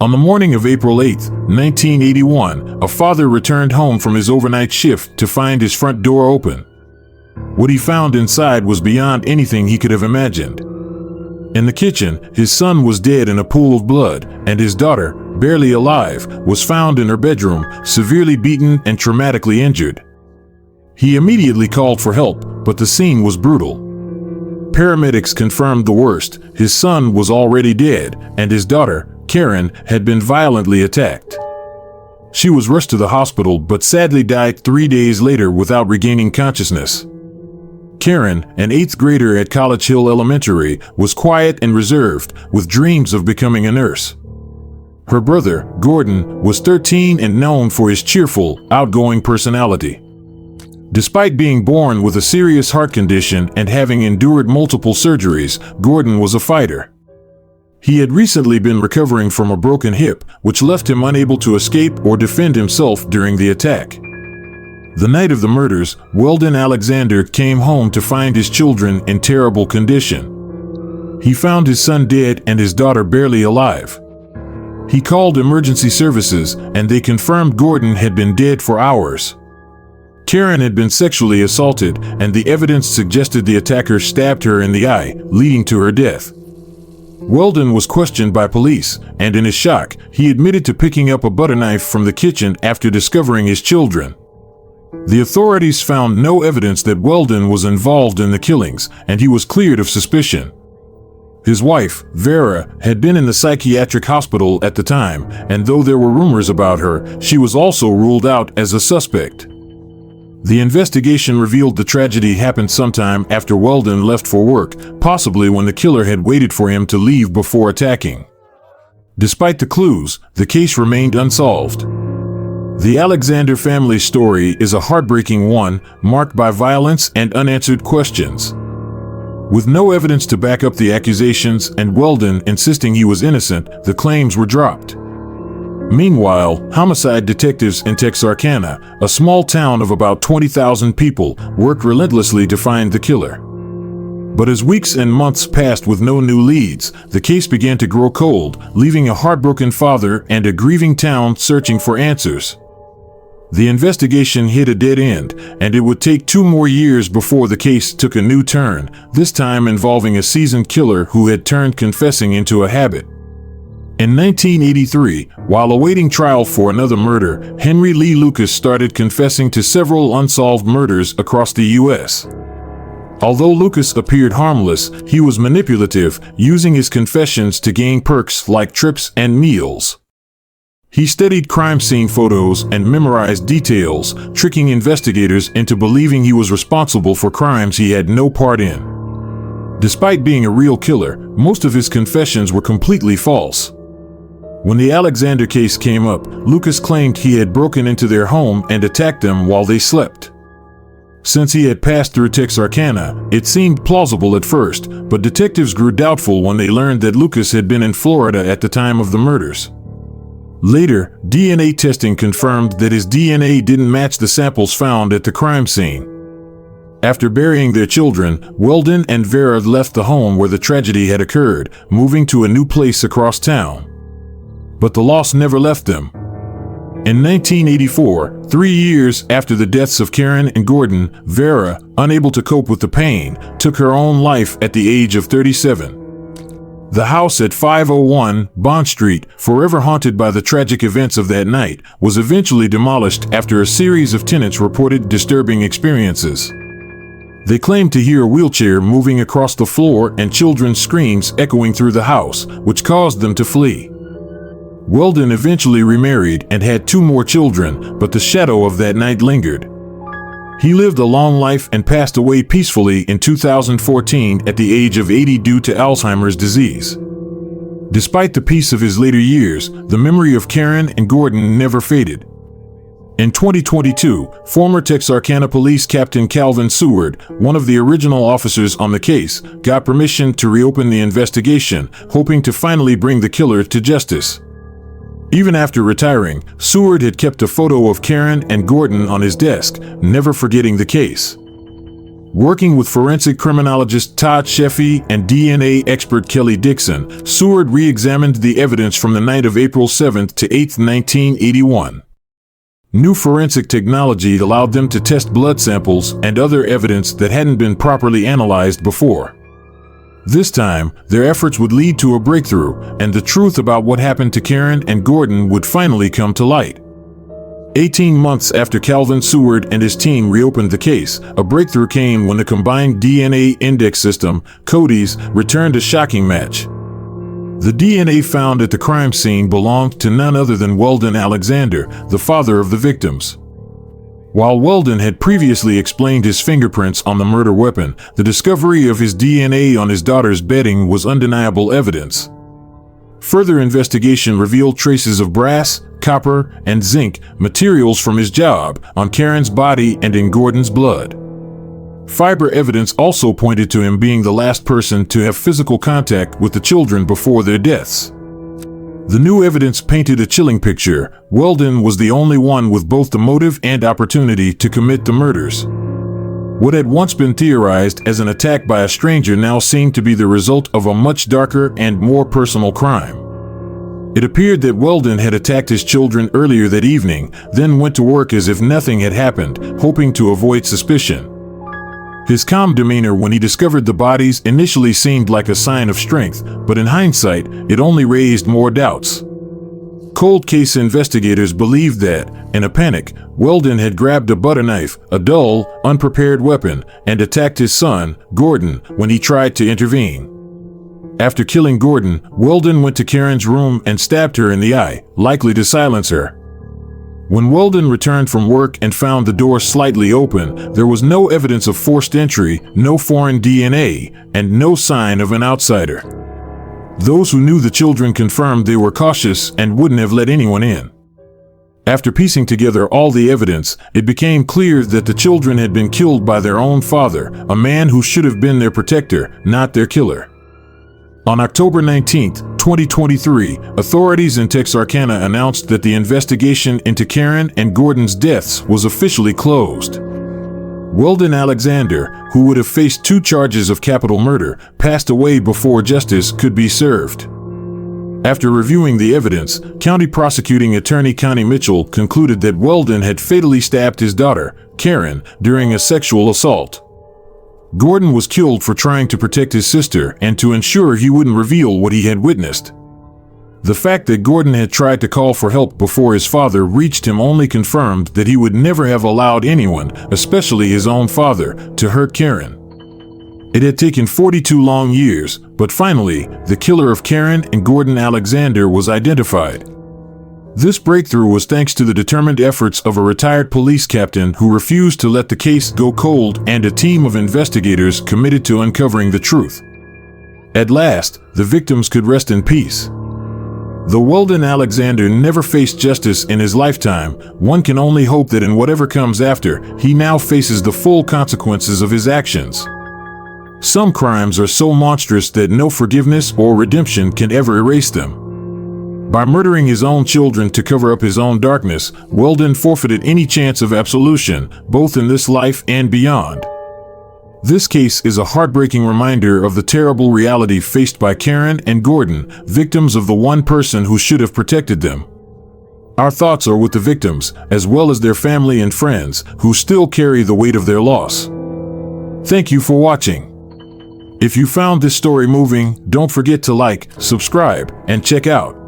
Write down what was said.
On the morning of April 8, 1981, a father returned home from his overnight shift to find his front door open. What he found inside was beyond anything he could have imagined. In the kitchen, his son was dead in a pool of blood, and his daughter, barely alive, was found in her bedroom, severely beaten and traumatically injured. He immediately called for help, but the scene was brutal. Paramedics confirmed the worst. His son was already dead, and his daughter, Karen, had been violently attacked. She was rushed to the hospital but sadly died 3 days later without regaining consciousness. Karen, an 8th grader at College Hill Elementary, was quiet and reserved, with dreams of becoming a nurse. Her brother, Gordon, was 13 and known for his cheerful, outgoing personality. Despite being born with a serious heart condition and having endured multiple surgeries, Gordon was a fighter. He had recently been recovering from a broken hip, which left him unable to escape or defend himself during the attack. The night of the murders, Welden Alexander came home to find his children in terrible condition. He found his son dead and his daughter barely alive. He called emergency services, and they confirmed Gordon had been dead for hours. Karen had been sexually assaulted, and the evidence suggested the attacker stabbed her in the eye, leading to her death. Welden was questioned by police, and in his shock, he admitted to picking up a butter knife from the kitchen after discovering his children. The authorities found no evidence that Welden was involved in the killings, and he was cleared of suspicion. His wife, Vera, had been in the psychiatric hospital at the time, and though there were rumors about her, she was also ruled out as a suspect. The investigation revealed the tragedy happened sometime after Welden left for work, possibly when the killer had waited for him to leave before attacking. Despite the clues, the case remained unsolved. The Alexander family's story is a heartbreaking one, marked by violence and unanswered questions. With no evidence to back up the accusations and Welden insisting he was innocent, the claims were dropped. Meanwhile, homicide detectives in Texarkana, a small town of about 20,000 people, worked relentlessly to find the killer. But as weeks and months passed with no new leads, the case began to grow cold, leaving a heartbroken father and a grieving town searching for answers. The investigation hit a dead end, and it would take 2 more years before the case took a new turn, this time involving a seasoned killer who had turned confessing into a habit. In 1983, while awaiting trial for another murder, Henry Lee Lucas started confessing to several unsolved murders across the U.S. Although Lucas appeared harmless, he was manipulative, using his confessions to gain perks like trips and meals. He studied crime scene photos and memorized details, tricking investigators into believing he was responsible for crimes he had no part in. Despite being a real killer, most of his confessions were completely false. When the Alexander case came up, Lucas claimed he had broken into their home and attacked them while they slept. Since he had passed through Texarkana, it seemed plausible at first, but detectives grew doubtful when they learned that Lucas had been in Florida at the time of the murders. Later, DNA testing confirmed that his DNA didn't match the samples found at the crime scene. After burying their children, Welden and Vera left the home where the tragedy had occurred, moving to a new place across town. But the loss never left them. In 1984, 3 years after the deaths of Karen and Gordon, Vera, unable to cope with the pain, took her own life at the age of 37. The house at 501 Bond Street, forever haunted by the tragic events of that night, was eventually demolished after a series of tenants reported disturbing experiences. They claimed to hear a wheelchair moving across the floor and children's screams echoing through the house, which caused them to flee. Welden eventually remarried and had 2 more children, but the shadow of that night lingered. He lived a long life and passed away peacefully in 2014 at the age of 80 due to Alzheimer's disease. Despite the peace of his later years, the memory of Karen and Gordon never faded. In 2022, former Texarkana Police Captain Calvin Seward, one of the original officers on the case, got permission to reopen the investigation, hoping to finally bring the killer to justice. Even after retiring, Seward had kept a photo of Karen and Gordon on his desk, never forgetting the case. Working with forensic criminologist Todd Sheffey and DNA expert Kelly Dixon, Seward re-examined the evidence from the night of April 7 to 8, 1981. New forensic technology allowed them to test blood samples and other evidence that hadn't been properly analyzed before. This time, their efforts would lead to a breakthrough, and the truth about what happened to Karen and Gordon would finally come to light. 18 months after Calvin Seward and his team reopened the case, a breakthrough came when the combined DNA index system, CODIS, returned a shocking match. The DNA found at the crime scene belonged to none other than Welden Alexander, the father of the victims. While Welden had previously explained his fingerprints on the murder weapon, the discovery of his DNA on his daughter's bedding was undeniable evidence. Further investigation revealed traces of brass, copper, and zinc, materials from his job, on Karen's body and in Gordon's blood. Fiber evidence also pointed to him being the last person to have physical contact with the children before their deaths. The new evidence painted a chilling picture. Welden was the only one with both the motive and opportunity to commit the murders. What had once been theorized as an attack by a stranger now seemed to be the result of a much darker and more personal crime. It appeared that Welden had attacked his children earlier that evening, then went to work as if nothing had happened, hoping to avoid suspicion. His calm demeanor when he discovered the bodies initially seemed like a sign of strength, but in hindsight, it only raised more doubts. Cold case investigators believed that, in a panic, Welden had grabbed a butter knife, a dull, unprepared weapon, and attacked his son, Gordon, when he tried to intervene. After killing Gordon, Welden went to Karen's room and stabbed her in the eye, likely to silence her. When Welden returned from work and found the door slightly open, there was no evidence of forced entry, no foreign DNA, and no sign of an outsider. Those who knew the children confirmed they were cautious and wouldn't have let anyone in. After piecing together all the evidence, it became clear that the children had been killed by their own father, a man who should have been their protector, not their killer. On October 19, 2023, authorities in Texarkana announced that the investigation into Karen and Gordon's deaths was officially closed. Welden Alexander, who would have faced 2 charges of capital murder, passed away before justice could be served. After reviewing the evidence, County Prosecuting Attorney Connie Mitchell concluded that Welden had fatally stabbed his daughter, Karen, during a sexual assault. Gordon was killed for trying to protect his sister and to ensure he wouldn't reveal what he had witnessed. The fact that Gordon had tried to call for help before his father reached him only confirmed that he would never have allowed anyone, especially his own father, to hurt Karen. It had taken 42 long years, but finally, the killer of Karen and Gordon Alexander was identified. This breakthrough was thanks to the determined efforts of a retired police captain who refused to let the case go cold and a team of investigators committed to uncovering the truth. At last, the victims could rest in peace. Though Welden Alexander never faced justice in his lifetime, one can only hope that in whatever comes after, he now faces the full consequences of his actions. Some crimes are so monstrous that no forgiveness or redemption can ever erase them. By murdering his own children to cover up his own darkness, Welden forfeited any chance of absolution, both in this life and beyond. This case is a heartbreaking reminder of the terrible reality faced by Karen and Gordon, victims of the one person who should have protected them. Our thoughts are with the victims, as well as their family and friends, who still carry the weight of their loss. Thank you for watching. If you found this story moving, don't forget to like, subscribe, and check out